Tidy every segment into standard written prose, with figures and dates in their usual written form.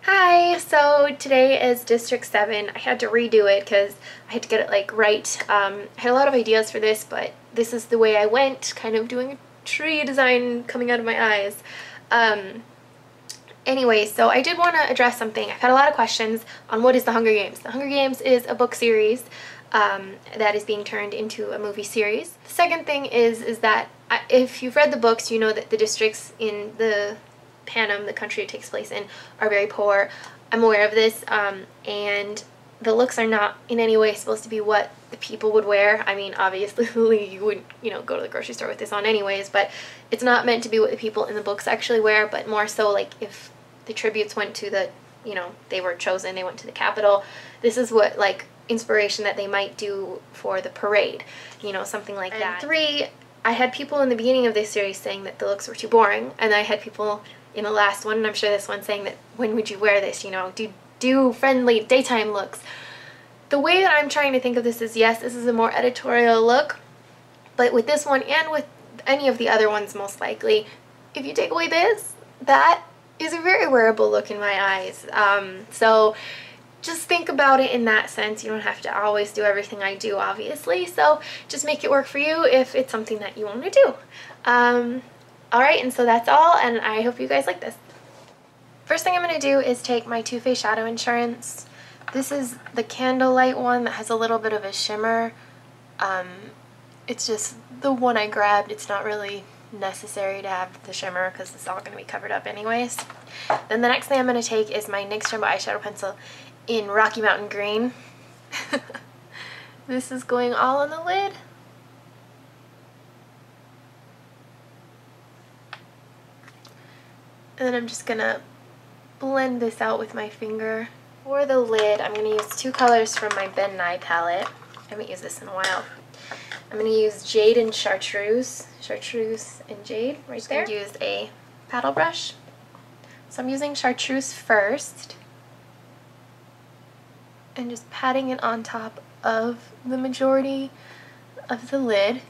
Hi, so today is District 7. I had to redo it because I had to get it like right. I had a lot of ideas for this, but this is the way I went, kind of doing a tree design coming out of my eyes. Anyway, so I did want to address something. I've had a lot of questions on what is The Hunger Games. The Hunger Games is a book series that is being turned into a movie series. The second thing is that if you've read the books, you know that the districts in the Panem, the country it takes place in, are very poor. I'm aware of this, and the looks are not in any way supposed to be what the people would wear. I mean, obviously you wouldn't, go to the grocery store with this on anyways, but it's not meant to be what the people in the books actually wear, but more so like if the tributes went to the, they were chosen, they went to the Capitol, this is what, like, inspiration that they might do for the parade, something like that. 3, I had people in the beginning of this series saying that the looks were too boring, and I had people in the last one, and I'm sure this one, saying that when would you wear this, do friendly daytime looks. The way that I'm trying to think of this is, yes, this is a more editorial look, but with this one and with any of the other ones most likely, if you take away this, that is a very wearable look in my eyes. So just think about it in that sense. You don't have to always do everything I do, obviously, so just make it work for you if it's something that you want to do. Alright, and so that's all, and I hope you guys like this. First thing I'm going to do is take my Too Faced Shadow Insurance. This is the Candlelight one that has a little bit of a shimmer. It's just the one I grabbed. It's not really necessary to have the shimmer because it's all going to be covered up anyways. Then the next thing I'm going to take is my NYX Jumbo Eyeshadow Pencil in Rocky Mountain Green. This is going all on the lid. And then I'm just going to blend this out with my finger. For the lid, I'm going to use 2 colors from my Ben Nye palette. I haven't used this in a while. I'm going to use Jade and Chartreuse. Chartreuse and Jade right there. I'm going to use a paddle brush. So I'm using Chartreuse first. And just patting it on top of the majority of the lid.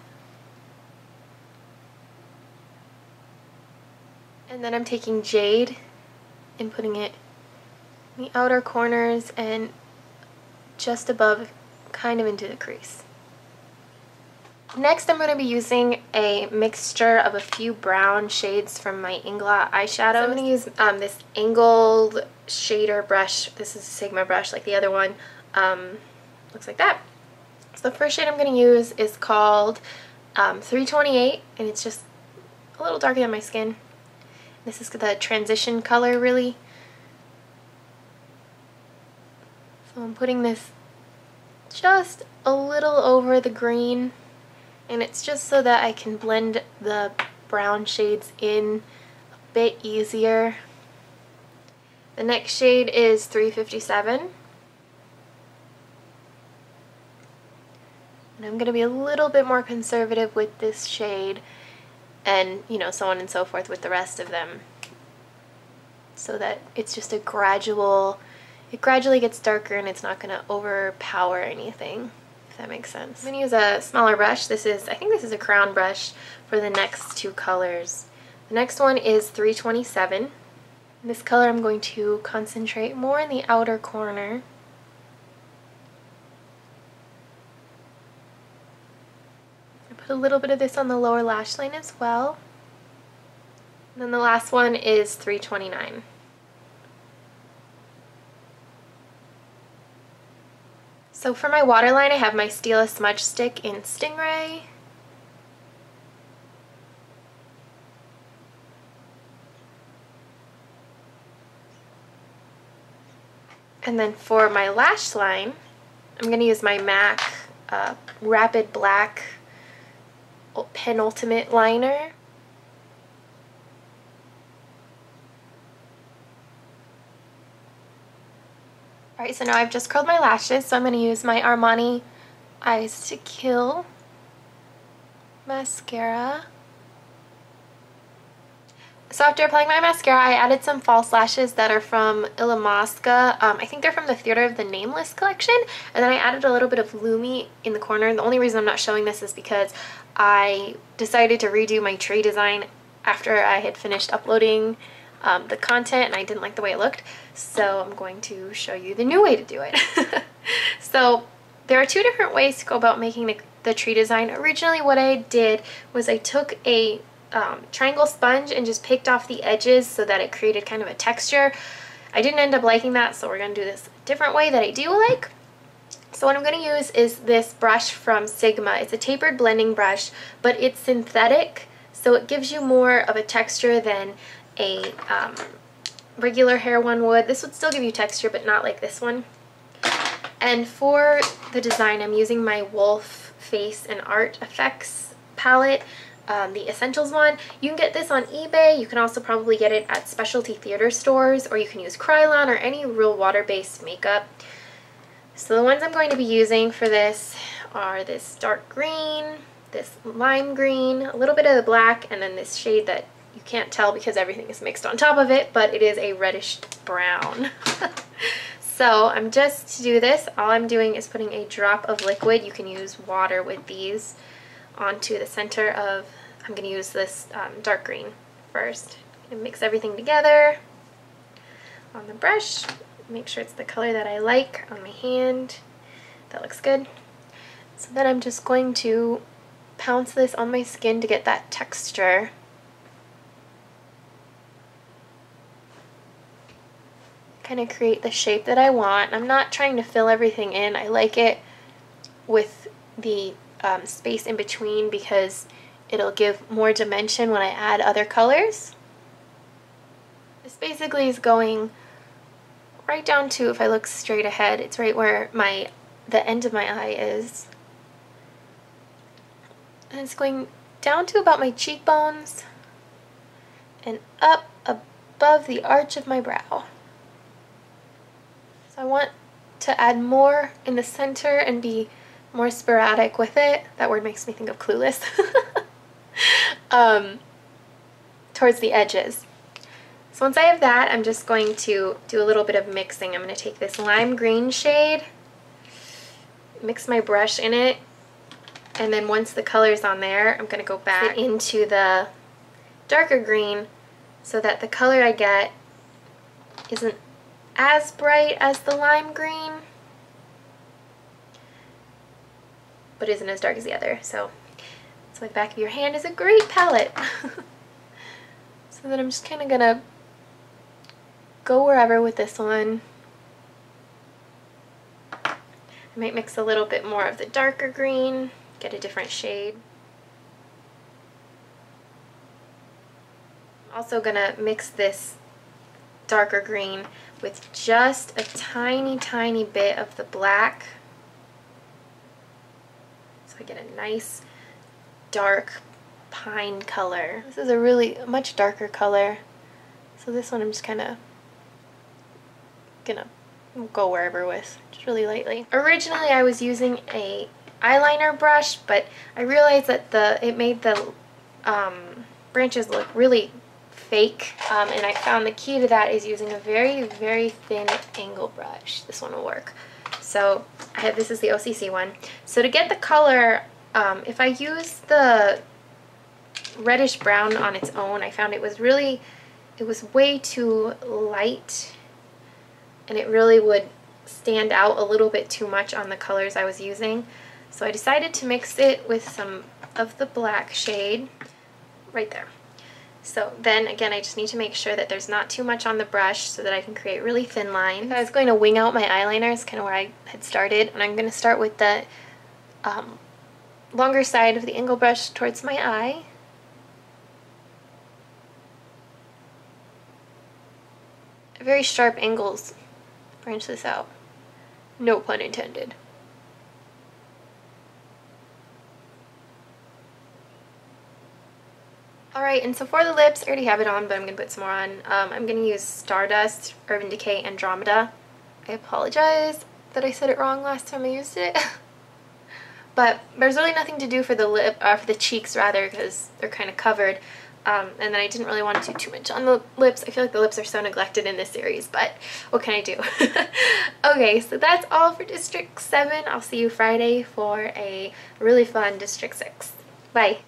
And then I'm taking Jade and putting it in the outer corners and just above, kind of into the crease. Next, I'm going to be using a mixture of a few brown shades from my Inglot eyeshadow. So I'm going to use this angled shader brush. This is a Sigma brush like the other one. Looks like that. So the first shade I'm going to use is called 328, and it's just a little darker than my skin. This is the transition color, really. So I'm putting this just a little over the green, and it's just so that I can blend the brown shades in a bit easier. The next shade is 357. And I'm going to be a little bit more conservative with this shade, and so on and so forth with the rest of them, so that it's just a gradually gets darker and it's not going to overpower anything, if that makes sense. I'm going to use a smaller brush. I think this is a crown brush for the next 2 colors. The next one is 327. This color I'm going to concentrate more in the outer corner. Put a little bit of this on the lower lash line as well. And then the last one is 329. So for my waterline, I have my Stila Smudge Stick in Stingray. And then for my lash line, I'm going to use my MAC Rapid Black Penultimate liner. Alright, so now I've just curled my lashes, so I'm going to use my Armani Eyes to Kill mascara. So after applying my mascara, I added some false lashes that are from Illamasqua. I think they're from the Theater of the Nameless collection. And then I added a little bit of Lumi in the corner. The only reason I'm not showing this is because I decided to redo my tree design after I had finished uploading the content and I didn't like the way it looked. So I'm going to show you the new way to do it. So there are two different ways to go about making the tree design. Originally what I did was I took a triangle sponge and just picked off the edges so that it created kind of a texture. I didn't end up liking that, so we're going to do this a different way that I do like. So what I'm going to use is this brush from Sigma. It's a tapered blending brush, but it's synthetic, so it gives you more of a texture than a regular hair one would. This would still give you texture, but not like this one. And for the design, I'm using my Wolf Face and Art Effects palette, the Essentials one. You can get this on eBay. You can also probably get it at specialty theater stores, or you can use Krylon or any real water-based makeup. So the ones I'm going to be using for this are this dark green, this lime green, a little bit of the black, and then this shade that you can't tell because everything is mixed on top of it, but it is a reddish brown. So I'm just to do this, all I'm doing is putting a drop of liquid. You can use water with these onto the center of, I'm going to use this dark green first. And mix everything together on the brush. Make sure it's the color that I like on my hand. That looks good. So then I'm just going to pounce this on my skin to get that texture. Kind of create the shape that I want. I'm not trying to fill everything in. I like it with the space in between because it'll give more dimension when I add other colors. This basically is going right down to, if I look straight ahead, it's right where the end of my eye is. And it's going down to about my cheekbones and up above the arch of my brow. So I want to add more in the center and be more sporadic with it. That word makes me think of Clueless. Towards the edges. So once I have that, I'm just going to do a little bit of mixing. I'm going to take this lime green shade, mix my brush in it, and then once the color's on there, I'm going to go back into the darker green so that the color I get isn't as bright as the lime green, but isn't as dark as the other. So the back of your hand is a great palette. So then I'm just kind of going to go wherever with this one. I might mix a little bit more of the darker green, get a different shade. I'm also gonna mix this darker green with just a tiny, tiny bit of the black. So I get a nice dark pine color. This is a really much darker color. So this one I'm just kind of gonna go wherever with, just really lightly. Originally I was using a eyeliner brush, but I realized that it made the branches look really fake, and I found the key to that is using a very, very thin angle brush. This one will work. So this is the OCC one. So to get the color, if I use the reddish brown on its own, I found it was way too light, and it really would stand out a little bit too much on the colors I was using. So I decided to mix it with some of the black shade right there. So then again, I just need to make sure that there's not too much on the brush so that I can create really thin lines. I was going to wing out my eyeliners, kind of where I had started, and I'm going to start with the longer side of the angle brush towards my eye. Very sharp angles branch this out. No pun intended. Alright, and so for the lips, I already have it on, but I'm going to put some more on. I'm going to use Stardust, Urban Decay, Andromeda. I apologize that I said it wrong last time I used it. But there's really nothing to do for the for the cheeks rather, because they're kind of covered. And then I didn't really want to do too much on the lips. I feel like the lips are so neglected in this series, but what can I do? Okay, so that's all for District 7. I'll see you Friday for a really fun District 6. Bye!